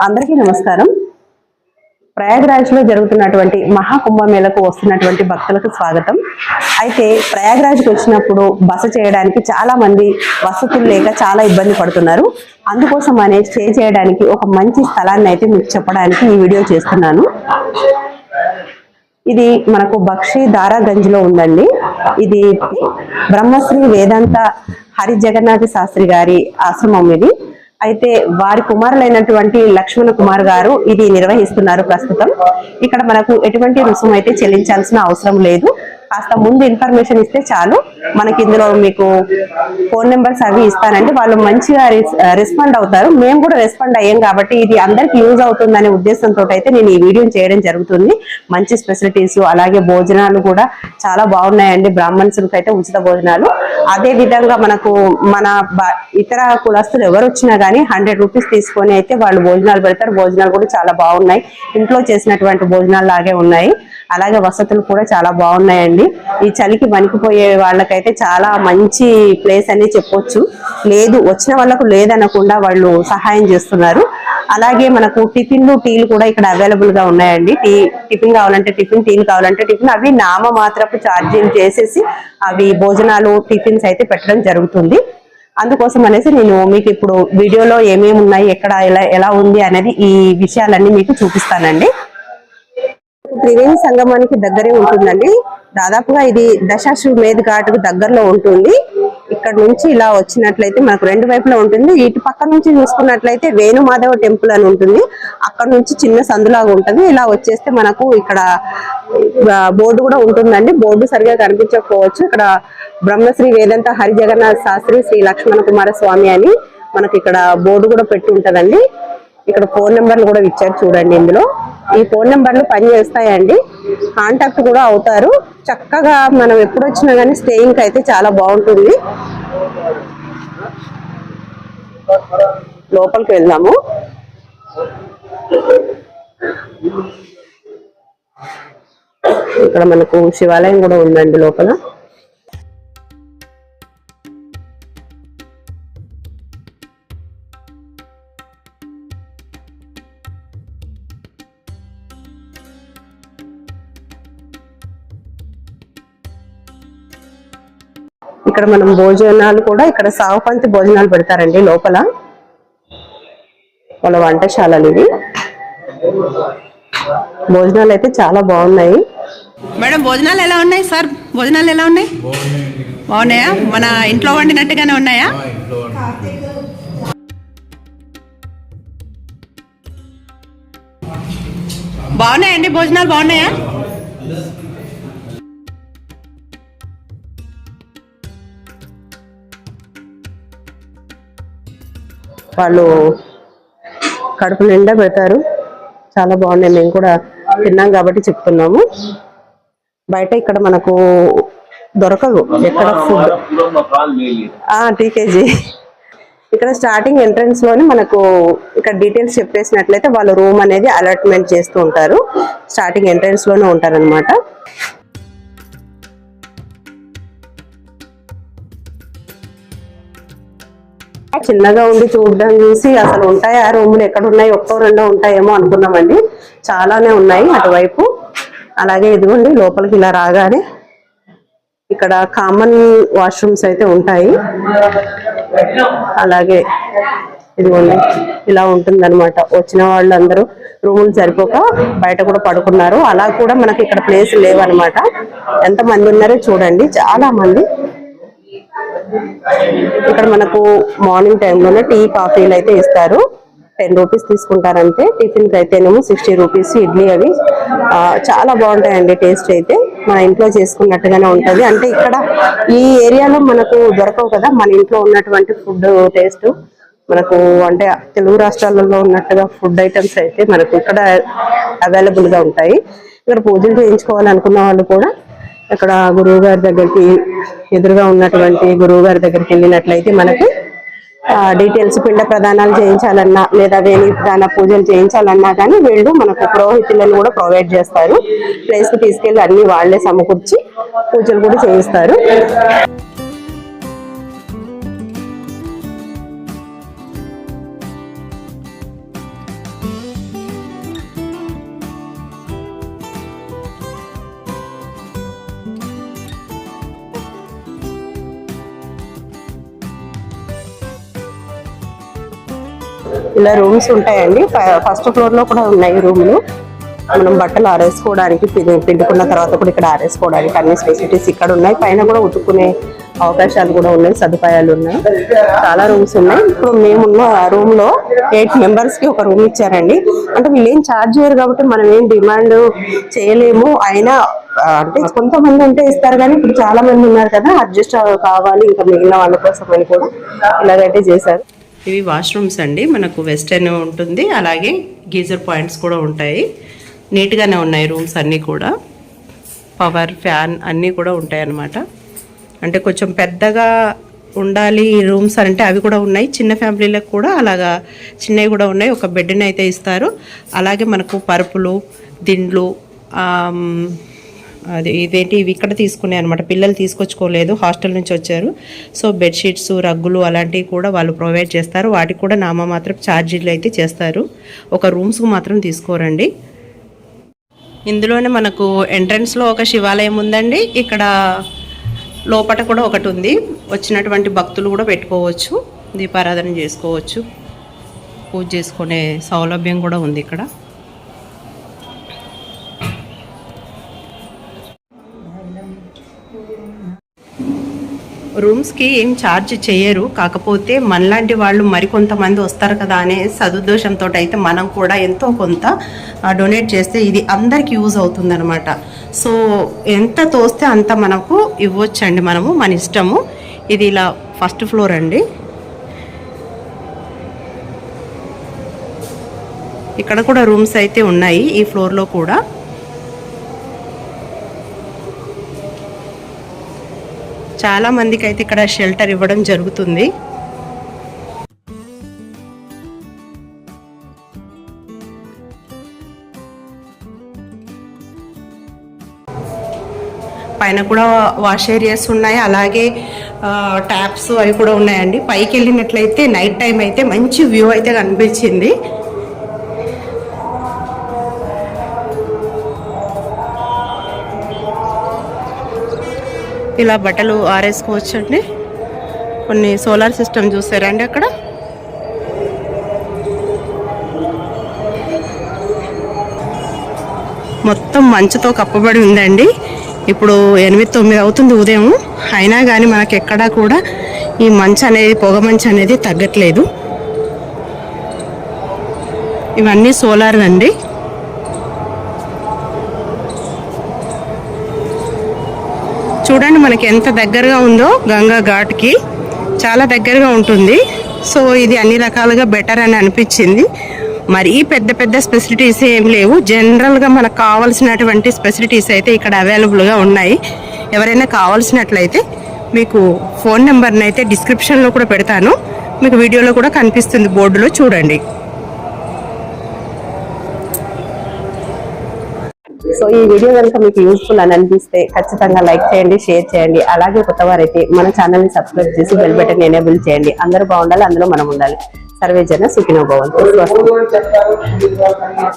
అందరికీ నమస్కారం. ప్రయాగ్రాజ్ లో జరుగుతున్నటువంటి మహాకుంభమేళకు వస్తున్నటువంటి భక్తులకు స్వాగతం. అయితే ప్రయాగ్రాజ్కి వచ్చినప్పుడు బస చేయడానికి చాలా మంది వసతులు లేక చాలా ఇబ్బంది పడుతున్నారు. అందుకోసం స్టే చేయడానికి ఒక మంచి స్థలాన్ని అయితే మీకు చెప్పడానికి ఈ వీడియో చేస్తున్నాను. ఇది మనకు బక్షి దారాగంజ్ లో ఉందండి. ఇది బ్రహ్మశ్రీ వేదాంత హరి జగన్నాథ శాస్త్రి గారి ఆశ్రమం ఇది. అయితే వారి కుమారులైనటువంటి లక్ష్మణ కుమార్ గారు ఇది నిర్వహిస్తున్నారు ప్రస్తుతం. ఇక్కడ మనకు ఎటువంటి రుసుము అయితే చెల్లించాల్సిన అవసరం లేదు. కాస్త ముందు ఇన్ఫర్మేషన్ ఇస్తే చాలు. మనకి ఇందులో మీకు ఫోన్ నెంబర్స్ అవి ఇస్తానండి. వాళ్ళు మంచిగా రెస్పాండ్ అవుతారు. మేము కూడా రెస్పాండ్ అయ్యాం కాబట్టి ఇది అందరికి యూజ్ అవుతుందనే ఉద్దేశంతో అయితే నేను ఈ వీడియోని చేయడం జరుగుతుంది. మంచి ఫెసిలిటీస్, అలాగే భోజనాలు కూడా చాలా బాగున్నాయండి. బ్రాహ్మణ్స్కి అయితే ఉచిత భోజనాలు. అదే విధంగా మనకు మన ఇతర కులస్తులు ఎవరు వచ్చినా కానీ 100 రూపీస్ తీసుకొని అయితే వాళ్ళు భోజనాలు పెడతారు. భోజనాలు కూడా చాలా బాగున్నాయి. ఇంట్లో చేసినటువంటి భోజనాలు లాగే ఉన్నాయి. అలాగే వసతులు కూడా చాలా బాగున్నాయండి. ఈ చలికి వణికిపోయే వాళ్ళకైతే చాలా మంచి ప్లేస్ అని చెప్పొచ్చు. లేదు వచ్చిన వాళ్ళకు లేదనకుండా వాళ్ళు సహాయం చేస్తున్నారు. అలాగే మనకు టిఫిన్లు, టీలు కూడా ఇక్కడ అవైలబుల్ గా ఉన్నాయండి. టిఫిన్ కావాలంటే టిఫిన్, టీలు కావాలంటే టిఫిన్. అవి నామమాత్రపు ఛార్జీలు చేసేసి అవి భోజనాలు, టిఫిన్స్ అయితే పెట్టడం జరుగుతుంది. అందుకోసం నేను మీకు ఇప్పుడు వీడియోలో ఏమేమి ఉన్నాయి, ఎక్కడ ఎలా ఉంది అనేది ఈ విషయాలన్నీ మీకు చూపిస్తానండి. త్రివేణి సంగమానికి దగ్గరే ఉంటుందండి. దాదాపుగా ఇది దశాశ్వమేధ్ ఘాట్కు దగ్గరలో ఉంటుంది. ఇక్కడ నుంచి ఇలా వచ్చినట్లయితే మనకు రెండు వైపులా ఉంటుంది. ఇటు పక్క నుంచి చూసుకున్నట్లయితే వేణుమాధవ టెంపుల్ అని ఉంటుంది. అక్కడ నుంచి చిన్న సందులాగా ఉంటుంది. ఇలా వచ్చేస్తే మనకు ఇక్కడ బోర్డు కూడా ఉంటుందండి. బోర్డు సరిగా కనిపించకపోవచ్చు. ఇక్కడ బ్రహ్మశ్రీ వేదాంత హరి జగన్నాథ శాస్త్రి శ్రీ లక్ష్మణ కుమార స్వామి అని మనకి ఇక్కడ బోర్డు కూడా పెట్టి ఉంటదండి. ఇక్కడ ఫోన్ నెంబర్లు కూడా ఇచ్చారు చూడండి. ఇందులో ఈ ఫోన్ నెంబర్లు పనిచేస్తాయండి. కాంటాక్ట్ కూడా అవుతారు. చక్కగా మనం ఎప్పుడు వచ్చినా కానీ స్టేయింగ్ అయితే చాలా బాగుంటుంది. లోపలికి వెళ్దాము. ఇక్కడ మనకు శివాలయం కూడా ఉందండి లోపల. ఇక్కడ మనం భోజనాలు కూడా ఇక్కడ సాగుపంతి భోజనాలు పెడతారండి లోపల. వాళ్ళ వంటశాలలు ఇవి. భోజనాలు అయితే చాలా బాగున్నాయి. మేడం భోజనాలు ఎలా ఉన్నాయి సార్? భోజనాలు ఎలా ఉన్నాయి? బాగున్నాయా? మన ఇంట్లో వండినట్టుగానే ఉన్నాయా? బాగున్నాయండి భోజనాలు బాగున్నాయా? వాళ్ళు కడుపు నిండా పెడతారు. చాలా బాగున్నాయి. మేము కూడా తిన్నాం కాబట్టి చెప్తున్నాము. బయట ఇక్కడ మనకు దొరకదు ఎక్కడ ఫుడ్. టీకేజీ ఇక్కడ స్టార్టింగ్ ఎంట్రన్స్ లోనే మనకు ఇక్కడ డీటెయిల్స్ చెప్పేసినట్లయితే వాళ్ళు రూమ్ అనేది అలాట్మెంట్ చేస్తూ ఉంటారు. స్టార్టింగ్ ఎంట్రన్స్ లోనే ఉంటారనమాట. చిన్నగా ఉండి చూడడం చూసి అసలు ఉంటాయా రూములు, ఎక్కడ ఉన్నాయి, ఒక్కో రెండో ఉంటాయేమో అనుకున్నామండి. చాలానే ఉన్నాయి అటువైపు. అలాగే ఇదిగోండి లోపలికి ఇలా రాగానే ఇక్కడ కామన్ వాష్రూమ్స్ అయితే ఉంటాయి. అలాగే ఇదిగోండి ఇలా ఉంటుంది అనమాట. వచ్చిన వాళ్ళందరూ రూములు సరిపోక బయట కూడా పడుకున్నారు. అలా కూడా మనకి ఇక్కడ ప్లేస్ లేవన్నమాట. ఎంతమంది ఉన్నారో చూడండి, చాలా మంది. ఇక్కడ మనకు మార్నింగ్ టైంలోనే టీ, కాఫీలు అయితే ఇస్తారు. 10 రూపీస్ తీసుకుంటారంటే. టిఫిన్కి అయితేనేమో 60 రూపీస్. ఇడ్లీ అవి చాలా బాగుంటాయండి. టేస్ట్ అయితే మన ఇంట్లో చేసుకున్నట్టుగానే ఉంటుంది. అంటే ఇక్కడ ఈ ఏరియాలో మనకు దొరకవు కదా మన ఇంట్లో ఉన్నటువంటి ఫుడ్ టేస్ట్. మనకు అంటే తెలుగు రాష్ట్రాలలో ఉన్నట్టుగా ఫుడ్ ఐటమ్స్ అయితే మనకు ఇక్కడ అవైలబుల్ గా ఉంటాయి. ఇక్కడ పూజలు చేయించుకోవాలనుకున్న వాళ్ళు కూడా ఇక్కడ గురువు గారి దగ్గరికి, ఎదురుగా ఉన్నటువంటి గురువు గారి దగ్గరికి వెళ్ళినట్లయితే మనకి డీటెయిల్స్, పిండ ప్రదానాలు చేయించాలన్నా లేదా వేణి దాన పూజలు చేయించాలన్నా కానీ వీళ్ళు మనకు పురోహితులను కూడా ప్రొవైడ్ చేస్తారు. ప్లేస్ కి తీసుకెళ్లి అన్ని వాళ్లే సమకూర్చి పూజలు కూడా చేయిస్తారు. ఇలా రూమ్స్ ఉంటాయండి. ఫస్ట్ ఫ్లోర్ లో కూడా ఉన్నాయి రూమ్లు. మనం బట్టలు ఆరేసుకోవడానికి, పిండుకున్న తర్వాత కూడా ఇక్కడ ఆరేసుకోవడానికి అన్ని ఫెసిలిటీస్ ఇక్కడ ఉన్నాయి. పైన కూడా ఉతుక్కునే అవకాశాలు కూడా ఉన్నాయి, సదుపాయాలు ఉన్నాయి. చాలా రూమ్స్ ఉన్నాయి. ఇప్పుడు మేమున్న రూమ్ లో 8 members కి ఒక రూమ్ ఇచ్చారండి. అంటే వీళ్ళు ఏం ఛార్జ్ చేయరు కాబట్టి మనం ఏం డిమాండ్ చేయలేము. అయినా అంటే కొంతమంది ఉంటే ఇస్తారు, కానీ ఇప్పుడు చాలా మంది ఉన్నారు కదా, అడ్జస్ట్ కావాలి ఇంకా మిగిలిన వాళ్ళ కోసం అని కూడా ఇలాగైతే చేశారు. ఇవి వాష్రూమ్స్ అండి. మనకు వెస్టర్న్ ఉంటుంది, అలాగే గీజర్ పాయింట్స్ కూడా ఉంటాయి. నీట్గానే ఉన్నాయి రూమ్స్ అన్నీ కూడా. పవర్, ఫ్యాన్ అన్నీ కూడా ఉంటాయి అన్నమాట. అంటే కొంచెం పెద్దగా ఉండాలి రూమ్స్ అంటే అవి కూడా ఉన్నాయి. చిన్న ఫ్యామిలీలకు కూడా అలాగా చిన్నవి కూడా ఉన్నాయి. ఒక బెడ్ని అయితే ఇస్తారు. అలాగే మనకు పరుపులు, దిండ్లు, ఇదేంటి ఇవి ఇక్కడ తీసుకున్నాయి అనమాట. పిల్లలు తీసుకొచ్చుకోలేదు, హాస్టల్ నుంచి వచ్చారు. సో బెడ్షీట్స్, రగ్గులు అలాంటివి కూడా వాళ్ళు ప్రొవైడ్ చేస్తారు. వాటికి కూడా నామమాత్రం ఛార్జీలు అయితే చేస్తారు. ఒక రూమ్స్కు మాత్రం తీసుకోరండి. ఇందులోనే మనకు ఎంట్రన్స్లో ఒక శివాలయం ఉందండి. ఇక్కడ లోపల కూడా ఒకటి ఉంది. వచ్చినటువంటి భక్తులు కూడా పెట్టుకోవచ్చు, దీపారాధన చేసుకోవచ్చు, పూజ చేసుకునే సౌలభ్యం కూడా ఉంది ఇక్కడ. రూమ్స్కి ఏం ఛార్జ్ చేయరు. కాకపోతే మనలాంటి వాళ్ళు మరికొంతమంది వస్తారు కదా అనే సదుద్దేశంతో అయితే మనం కూడా ఎంతో కొంత డొనేట్ చేస్తే ఇది అందరికి యూజ్ అవుతుంది అనమాట. సో ఎంత తోస్తే అంత మనకు ఇవ్వచ్చండి, మనము మన ఇష్టము. ఇది ఇలా ఫస్ట్ ఫ్లోర్ అండి. ఇక్కడ కూడా రూమ్స్ అయితే ఉన్నాయి ఈ ఫ్లోర్లో కూడా. చాలా మందికి అయితే ఇక్కడ షెల్టర్ ఇవ్వడం జరుగుతుంది. పైన కూడా వాష్ ఏరియాస్ ఉన్నాయి, అలాగే ట్యాప్స్ అవి కూడా ఉన్నాయండి. పైకి వెళ్ళినట్లయితే నైట్ టైం అయితే మంచి వ్యూ అయితే కనిపించింది. ఇలా బట్టలు ఆరేసుకోవచ్చు అండి. కొన్ని సోలార్ సిస్టమ్ చూసారండి అక్కడ. మొత్తం మంచుతో కప్పబడి ఉందండి. ఇప్పుడు 8-9 అవుతుంది ఉదయం. అయినా కానీ మనకి ఎక్కడా కూడా ఈ మంచు అనేది, పొగ మంచు అనేది తగ్గట్లేదు. ఇవన్నీ సోలార్ అండి. చూడండి మనకి ఎంత దగ్గరగా ఉందో గంగా ఘాట్కి, చాలా దగ్గరగా ఉంటుంది. సో ఇది అన్ని రకాలుగా బెటర్ అని అనిపించింది. మరీ పెద్ద పెద్ద ఫెసిలిటీస్ ఏం లేవు. జనరల్గా మనకు కావాల్సినటువంటి ఫెసిలిటీస్ అయితే ఇక్కడ అవైలబుల్గా ఉన్నాయి. ఎవరైనా కావాల్సినట్లయితే మీకు ఫోన్ నెంబర్ని అయితే డిస్క్రిప్షన్లో కూడా పెడతాను, మీకు వీడియోలో కూడా కనిపిస్తుంది, బోర్డులో చూడండి. సో ఈ వీడియో కనుక మీకు యూస్ఫుల్ అని అనిపిస్తే ఖచ్చితంగా లైక్ చేయండి, షేర్ చేయండి. అలాగే కొత్త వారైతే మన ఛానల్ని సబ్స్క్రైబ్ చేసి బెల్ బటన్ ఎనేబుల్ చేయండి. అందరూ బాగుండాలి, అందులో మనం ఉండాలి. సర్వే జన సుఖినో భవంతు.